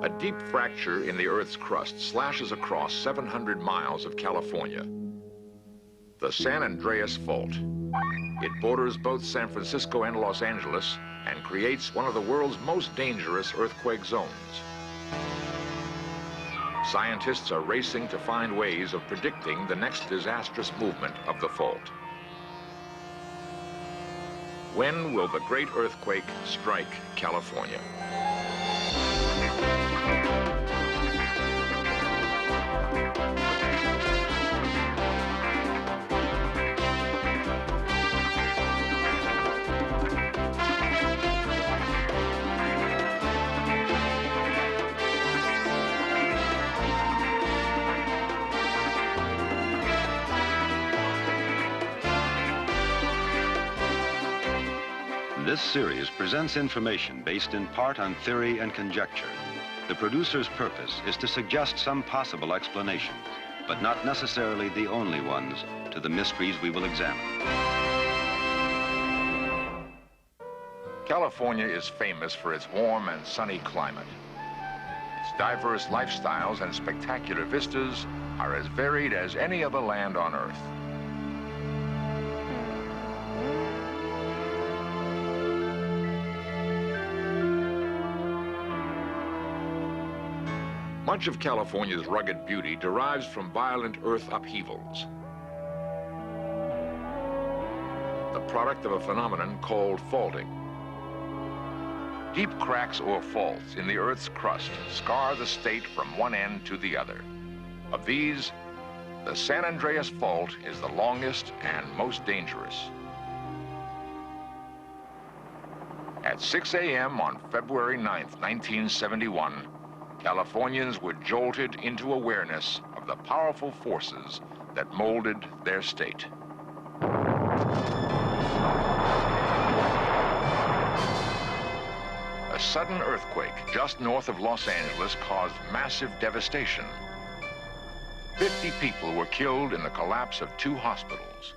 A deep fracture in the Earth's crust slashes across 700 miles of California. The San Andreas Fault. It borders both San Francisco and Los Angeles and creates one of the world's most dangerous earthquake zones. Scientists are racing to find ways of predicting the next disastrous movement of the fault. When will the great earthquake strike California? This series presents information based in part on theory and conjecture. The producer's purpose is to suggest some possible explanations, but not necessarily the only ones, to the mysteries we will examine. California is famous for its warm and sunny climate. Its diverse lifestyles and spectacular vistas are as varied as any other land on Earth. Much of California's rugged beauty derives from violent earth upheavals, the product of a phenomenon called faulting. Deep cracks or faults in the Earth's crust scar the state from one end to the other. Of these, the San Andreas Fault is the longest and most dangerous. At 6 a.m. on February 9th, 1971, Californians were jolted into awareness of the powerful forces that molded their state. A sudden earthquake just north of Los Angeles caused massive devastation. 50 people were killed in the collapse of 2 hospitals.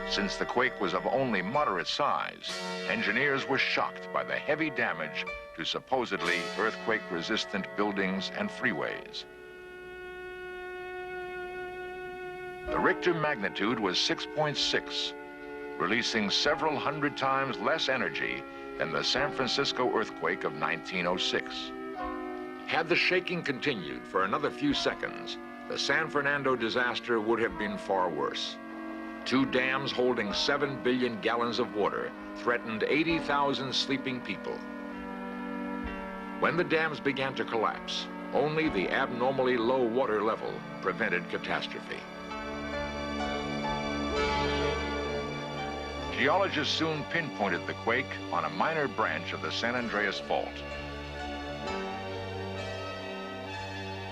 Since the quake was of only moderate size, engineers were shocked by the heavy damage to supposedly earthquake-resistant buildings and freeways. The Richter magnitude was 6.6, releasing several hundred times less energy than the San Francisco earthquake of 1906. Had the shaking continued for another few seconds, the San Fernando disaster would have been far worse. 2 dams holding 7 billion gallons of water threatened 80,000 sleeping people. When the dams began to collapse, only the abnormally low water level prevented catastrophe. Geologists soon pinpointed the quake on a minor branch of the San Andreas Fault.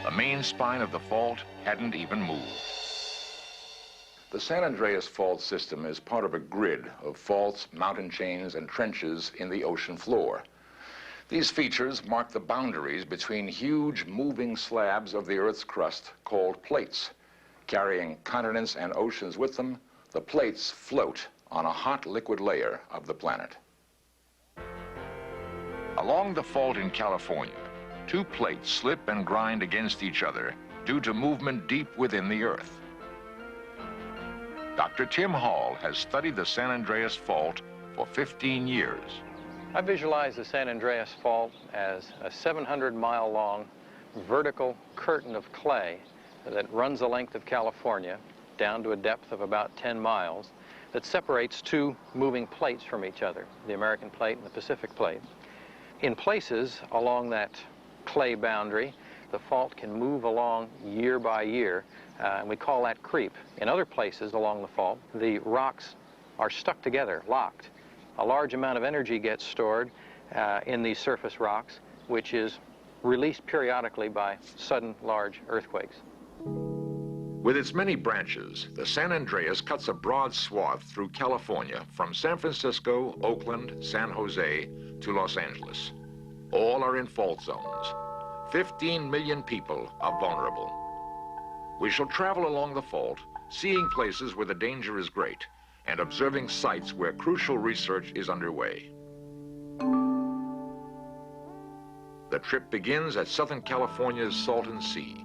The main spine of the fault hadn't even moved. The San Andreas Fault system is part of a grid of faults, mountain chains, and trenches in the ocean floor. These features mark the boundaries between huge moving slabs of the Earth's crust called plates. Carrying continents and oceans with them, the plates float on a hot liquid layer of the planet. Along the fault in California, 2 plates slip and grind against each other due to movement deep within the Earth. Dr. Tim Hall has studied the San Andreas Fault for 15 years. I visualize the San Andreas Fault as a 700-mile-long vertical curtain of clay that runs the length of California down to a depth of about 10 miles that separates 2 moving plates from each other, the American plate and the Pacific plate. In places along that clay boundary, the fault can move along year by year, and we call that creep. In other places along the fault, the rocks are stuck together, locked. A large amount of energy gets stored in these surface rocks, which is released periodically by sudden large earthquakes. With its many branches, the San Andreas cuts a broad swath through California from San Francisco, Oakland, San Jose to Los Angeles. All are in fault zones. 15 million people are vulnerable. We shall travel along the fault, seeing places where the danger is great and observing sites where crucial research is underway. The trip begins at Southern California's Salton Sea.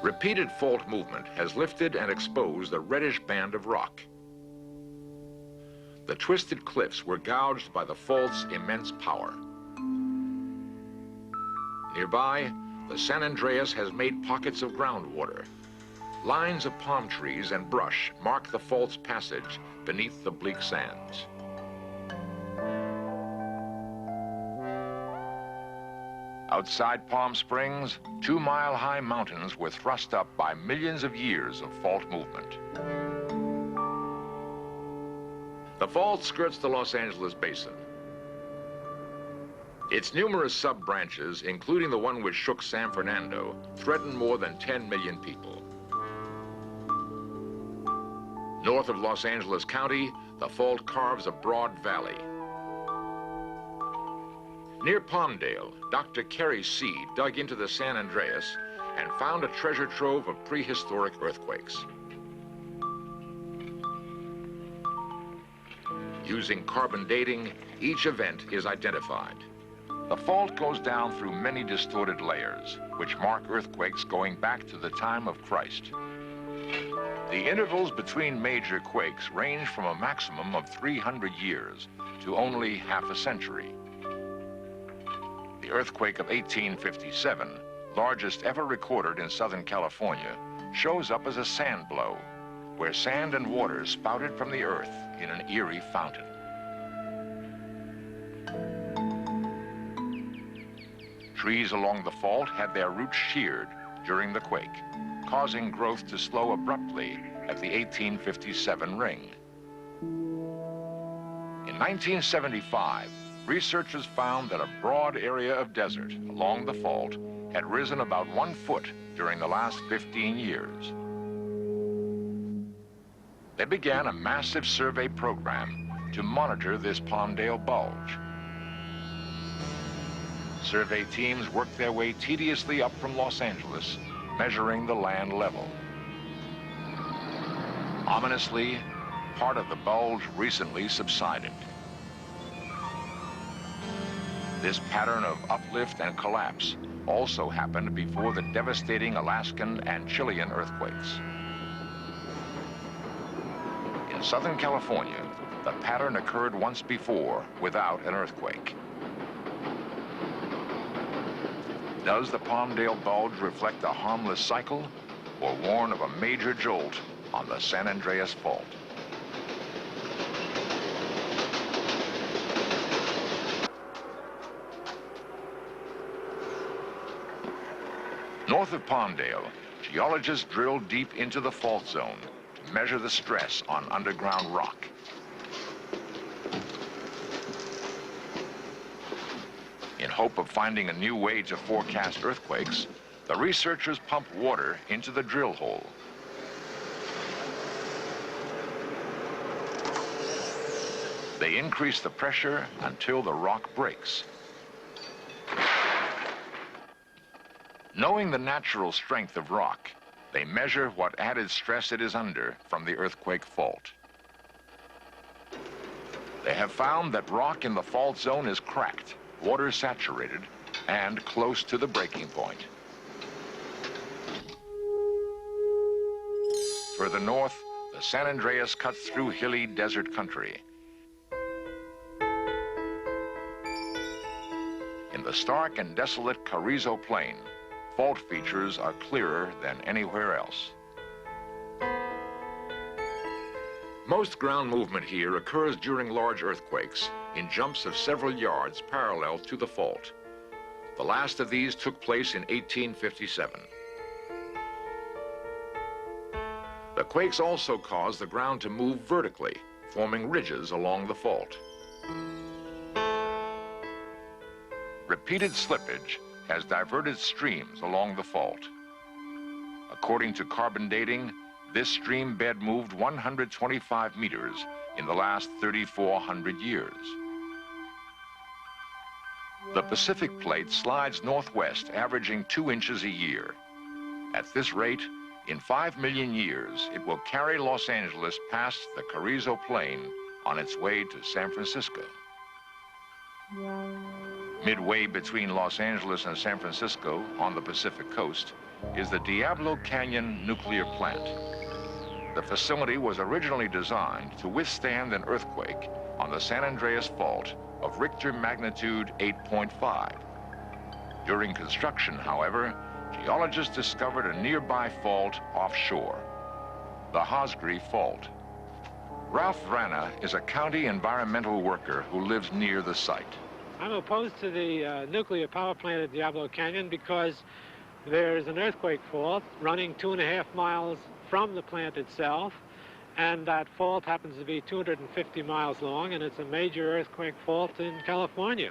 Repeated fault movement has lifted and exposed a reddish band of rock. The twisted cliffs were gouged by the fault's immense power. Nearby, the San Andreas has made pockets of groundwater. Lines of palm trees and brush mark the fault's passage beneath the bleak sands. Outside Palm Springs, 2-mile-high mountains were thrust up by millions of years of fault movement. The fault skirts the Los Angeles basin. Its numerous sub-branches, including the one which shook San Fernando, threaten more than 10 million people. North of Los Angeles County, the fault carves a broad valley. Near Palmdale, Dr. Kerry Seed dug into the San Andreas and found a treasure trove of prehistoric earthquakes. Using carbon dating, each event is identified. The fault goes down through many distorted layers, which mark earthquakes going back to the time of Christ. The intervals between major quakes range from a maximum of 300 years to only half a century. The earthquake of 1857, largest ever recorded in Southern California, shows up as a sand blow, where sand and water spouted from the earth in an eerie fountain. Trees along the fault had their roots sheared during the quake, causing growth to slow abruptly at the 1857 ring. In 1975, researchers found that a broad area of desert along the fault had risen about 1 foot during the last 15 years. They began a massive survey program to monitor this Palmdale bulge. Survey teams worked their way tediously up from Los Angeles, measuring the land level. Ominously, part of the bulge recently subsided. This pattern of uplift and collapse also happened before the devastating Alaskan and Chilean earthquakes. In Southern California, the pattern occurred once before without an earthquake. Does the Palmdale bulge reflect a harmless cycle or warn of a major jolt on the San Andreas Fault? North of Palmdale, geologists drilled deep into the fault zone to measure the stress on underground rock. In hope of finding a new way to forecast earthquakes, the researchers pump water into the drill hole. They increase the pressure until the rock breaks. Knowing the natural strength of rock, they measure what added stress it is under from the earthquake fault. They have found that rock in the fault zone is cracked, water saturated, and close to the breaking point. Further north, the San Andreas cuts through hilly desert country. In the stark and desolate Carrizo Plain, fault features are clearer than anywhere else. Most ground movement here occurs during large earthquakes in jumps of several yards parallel to the fault. The last of these took place in 1857. The quakes also cause the ground to move vertically, forming ridges along the fault. Repeated slippage has diverted streams along the fault. According to carbon dating, this stream bed moved 125 meters in the last 3,400 years. The Pacific Plate slides northwest, averaging 2 inches a year. At this rate, In 5 million years, it will carry Los Angeles past the Carrizo Plain on its way to San Francisco. Midway between Los Angeles and San Francisco on the Pacific coast is the Diablo Canyon nuclear plant. The facility was originally designed to withstand an earthquake on the San Andreas Fault of Richter magnitude 8.5. During construction, however, geologists discovered a nearby fault offshore, the Hosgri Fault. Ralph Vrana is a county environmental worker who lives near the site. I'm opposed to the nuclear power plant at Diablo Canyon because there's an earthquake fault running 2.5 miles from the plant itself, and that fault happens to be 250 miles long, and it's a major earthquake fault in California.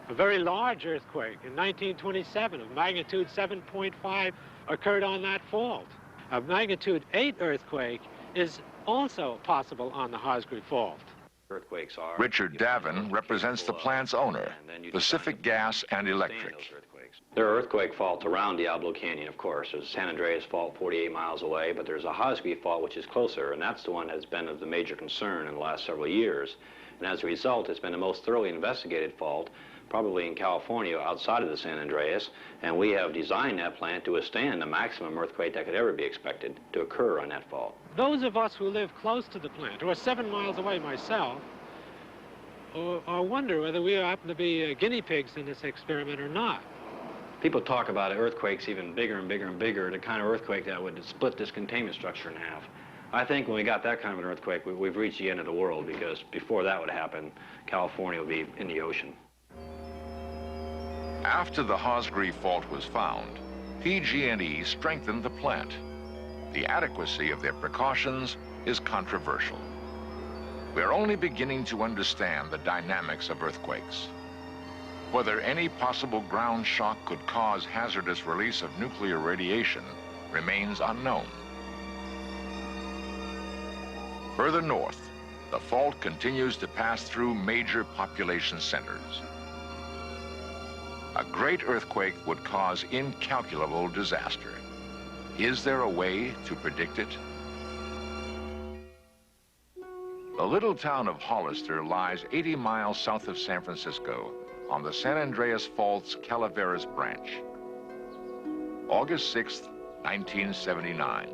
A very large earthquake in 1927 of magnitude 7.5 occurred on that fault. A magnitude 8 earthquake is also possible on the Hosgri Fault. Earthquakes are. Richard Davin represents the plant's owner, Pacific Gas and Electric. There are earthquake faults around Diablo Canyon, of course. There's San Andreas Fault 48 miles away, but there's a Hosgri Fault which is closer, and that's the one that's been of the major concern in the last several years. And as a result, it's been the most thoroughly investigated fault, probably in California outside of the San Andreas, and we have designed that plant to withstand the maximum earthquake that could ever be expected to occur on that fault. Those of us who live close to the plant, or 7 miles away myself, or wonder whether we happen to be guinea pigs in this experiment or not. People talk about earthquakes even bigger and bigger and bigger, the kind of earthquake that would split this containment structure in half. I think when we got that kind of an earthquake, we've reached the end of the world, because before that would happen, California would be in the ocean. After the Hosgri Fault was found, PG&E strengthened the plant. The adequacy of their precautions is controversial. We're only beginning to understand the dynamics of earthquakes. Whether any possible ground shock could cause hazardous release of nuclear radiation remains unknown. Further north, the fault continues to pass through major population centers. A great earthquake would cause incalculable disaster. Is there a way to predict it? The little town of Hollister lies 80 miles south of San Francisco on the San Andreas Fault's Calaveras branch. August 6, 1979.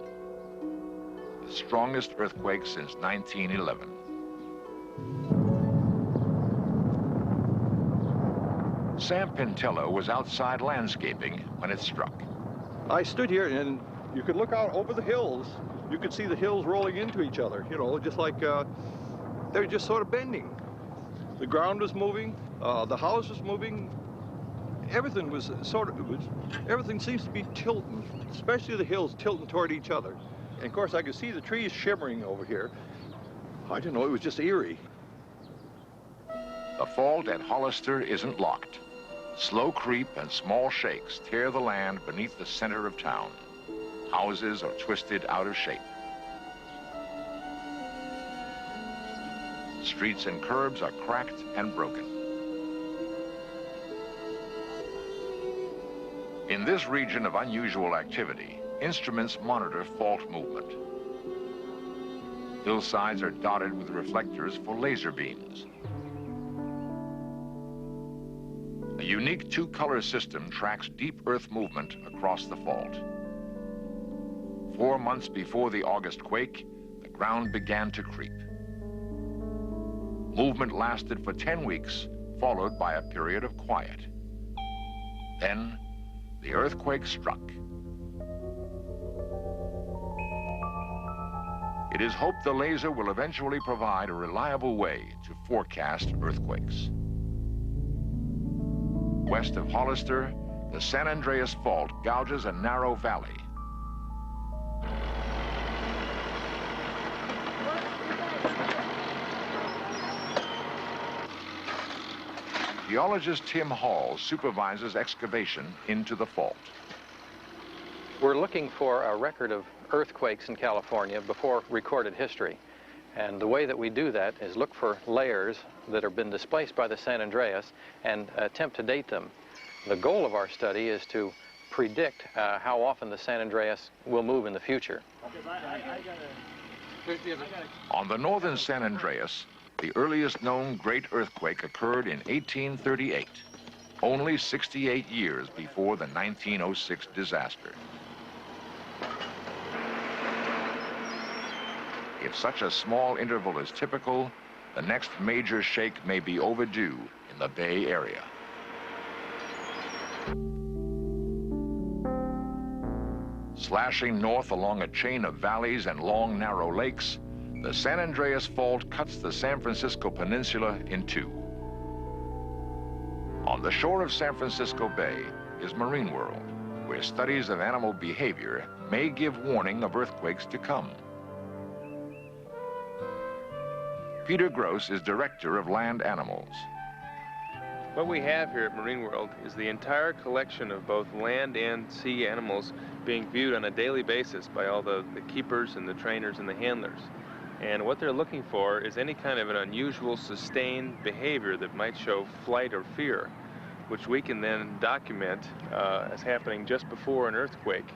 The strongest earthquake since 1911. Sam Pintello was outside landscaping when it struck. I stood here and you could look out over the hills. You could see the hills rolling into each other, you know, just like they were just sort of bending. The ground was moving, the house was moving. Everything was everything seems to be tilting, especially the hills tilting toward each other. And of course I could see the trees shimmering over here. I didn't know, it was just eerie. The fault at Hollister isn't locked. Slow creep and small shakes tear the land beneath the center of town. Houses are twisted out of shape. Streets and curbs are cracked and broken. In this region of unusual activity, instruments monitor fault movement. Hillsides are dotted with reflectors for laser beams. A unique two-color system tracks deep earth movement across the fault. 4 months before the August quake, the ground began to creep. Movement lasted for 10 weeks, followed by a period of quiet. Then, the earthquake struck. It is hoped the laser will eventually provide a reliable way to forecast earthquakes. West of Hollister, the San Andreas Fault gouges a narrow valley. Geologist Tim Hall supervises excavation into the fault. We're looking for a record of earthquakes in California before recorded history. And the way that we do that is look for layers that have been displaced by the San Andreas and attempt to date them. The goal of our study is to predict how often the San Andreas will move in the future. On the northern San Andreas, the earliest known great earthquake occurred in 1838, only 68 years before the 1906 disaster. If such a small interval is typical, the next major shake may be overdue in the Bay Area. Slashing north along a chain of valleys and long, narrow lakes, the San Andreas Fault cuts the San Francisco Peninsula in two. On the shore of San Francisco Bay is Marine World, where studies of animal behavior may give warning of earthquakes to come. Peter Gross is director of land animals. What we have here at Marine World is the entire collection of both land and sea animals being viewed on a daily basis by all the keepers and the trainers and the handlers. And what they're looking for is any kind of an unusual, sustained behavior that might show flight or fear, which we can then document as happening just before an earthquake.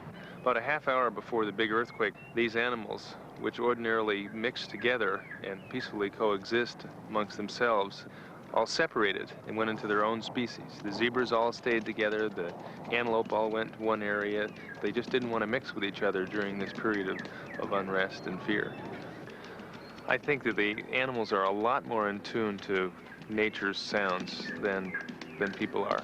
About a half hour before the big earthquake, these animals, which ordinarily mix together and peacefully coexist amongst themselves, all separated and went into their own species. The zebras all stayed together, the antelope all went to one area. They just didn't want to mix with each other during this period of unrest and fear. I think that the animals are a lot more in tune to nature's sounds than people are.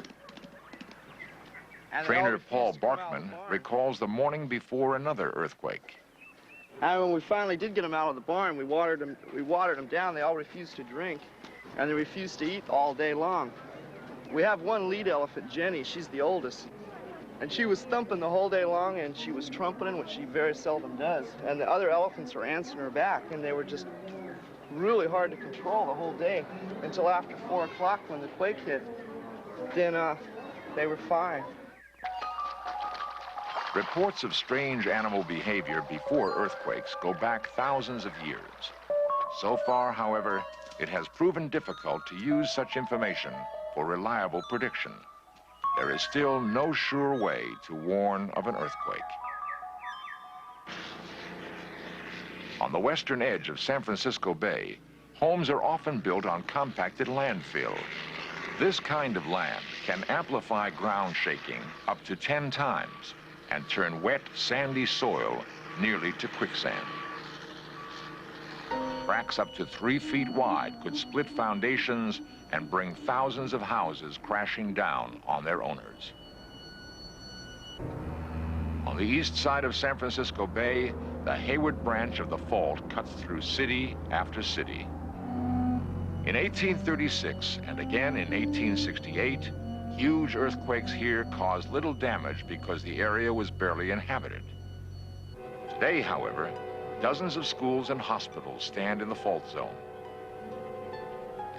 Trainer Paul Barkman recalls the morning before another earthquake. And when we finally did get them out of the barn, we watered them down. They all refused to drink, and they refused to eat all day long. We have one lead elephant, Jenny. She's the oldest. And she was thumping the whole day long, and she was trumpeting, which she very seldom does. And the other elephants were answering her back, and they were just really hard to control the whole day until after 4 o'clock when the quake hit. Then they were fine. Reports of strange animal behavior before earthquakes go back thousands of years. So far, however, it has proven difficult to use such information for reliable prediction. There is still no sure way to warn of an earthquake. On the western edge of San Francisco Bay, homes are often built on compacted landfill. This kind of land can amplify ground shaking up to 10 times and turn wet, sandy soil nearly to quicksand. Cracks up to 3 feet wide could split foundations and bring thousands of houses crashing down on their owners. On the east side of San Francisco Bay, the Hayward branch of the fault cuts through city after city. In 1836 and again in 1868, huge earthquakes here caused little damage because the area was barely inhabited. Today, however, dozens of schools and hospitals stand in the fault zone.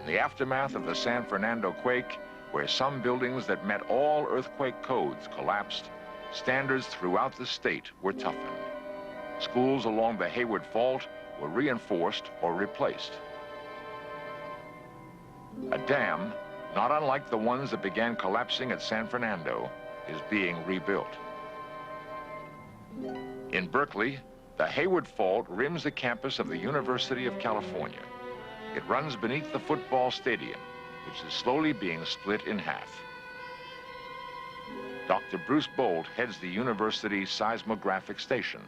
In the aftermath of the San Fernando quake, where some buildings that met all earthquake codes collapsed, standards throughout the state were toughened. Schools along the Hayward Fault were reinforced or replaced. A dam, not unlike the ones that began collapsing at San Fernando, is being rebuilt. In Berkeley, the Hayward Fault rims the campus of the University of California. It runs beneath the football stadium, which is slowly being split in half. Dr. Bruce Bolt heads the university's seismographic station.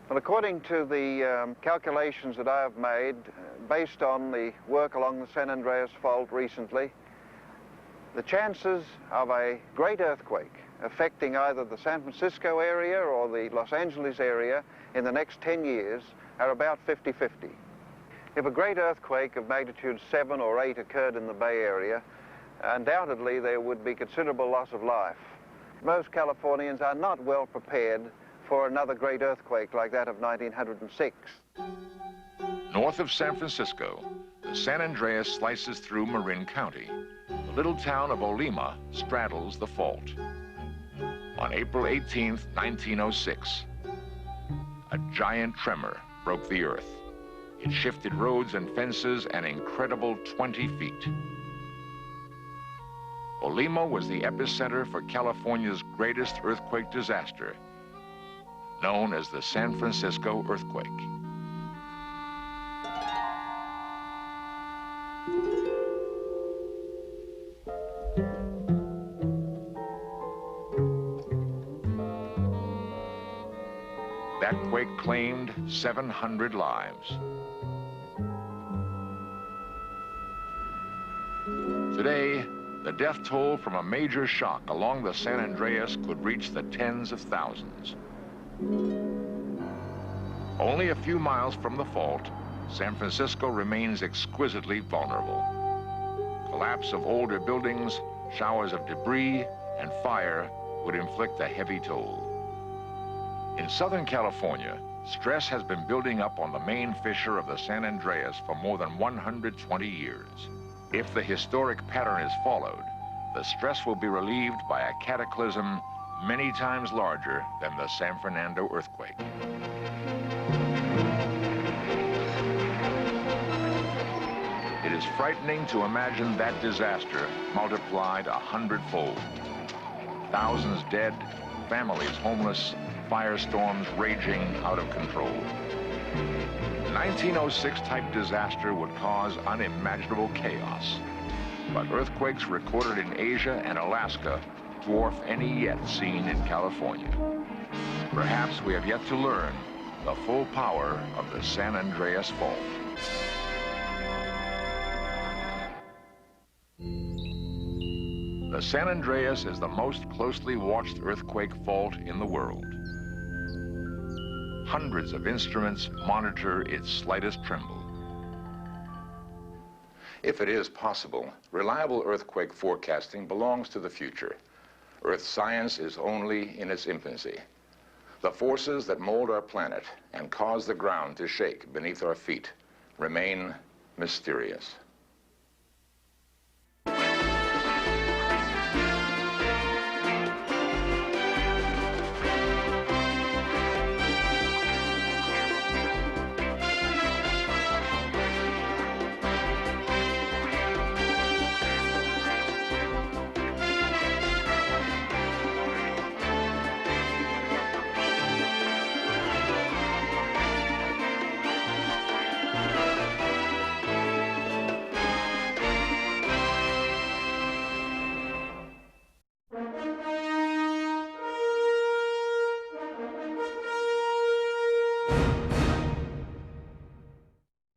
Well, according to the calculations that I have made, based on the work along the San Andreas Fault recently, the chances of a great earthquake affecting either the San Francisco area or the Los Angeles area in the next 10 years are about 50-50. If a great earthquake of magnitude 7 or 8 occurred in the Bay Area, undoubtedly there would be considerable loss of life. Most Californians are not well prepared for another great earthquake like that of 1906. North of San Francisco, the San Andreas slices through Marin County. The little town of Olima straddles the fault. On April 18th, 1906, a giant tremor broke the earth. It shifted roads and fences an incredible 20 feet. Olimo was the epicenter for California's greatest earthquake disaster, known as the San Francisco earthquake. That quake claimed 700 lives. Today, the death toll from a major shock along the San Andreas could reach the tens of thousands. Only a few miles from the fault, San Francisco remains exquisitely vulnerable. Collapse of older buildings, showers of debris, and fire would inflict a heavy toll. In Southern California, stress has been building up on the main fissure of the San Andreas for more than 120 years. If the historic pattern is followed, the stress will be relieved by a cataclysm many times larger than the San Fernando earthquake. It is frightening to imagine that disaster multiplied 100-fold. Thousands dead, families homeless, firestorms raging out of control. 1906 type disaster would cause unimaginable chaos. But earthquakes recorded in Asia and Alaska dwarf any yet seen in California. Perhaps we have yet to learn the full power of the San Andreas Fault. The San Andreas is the most closely watched earthquake fault in the world. Hundreds of instruments monitor its slightest tremble. If it is possible, reliable earthquake forecasting belongs to the future. Earth science is only in its infancy. The forces that mold our planet and cause the ground to shake beneath our feet remain mysterious.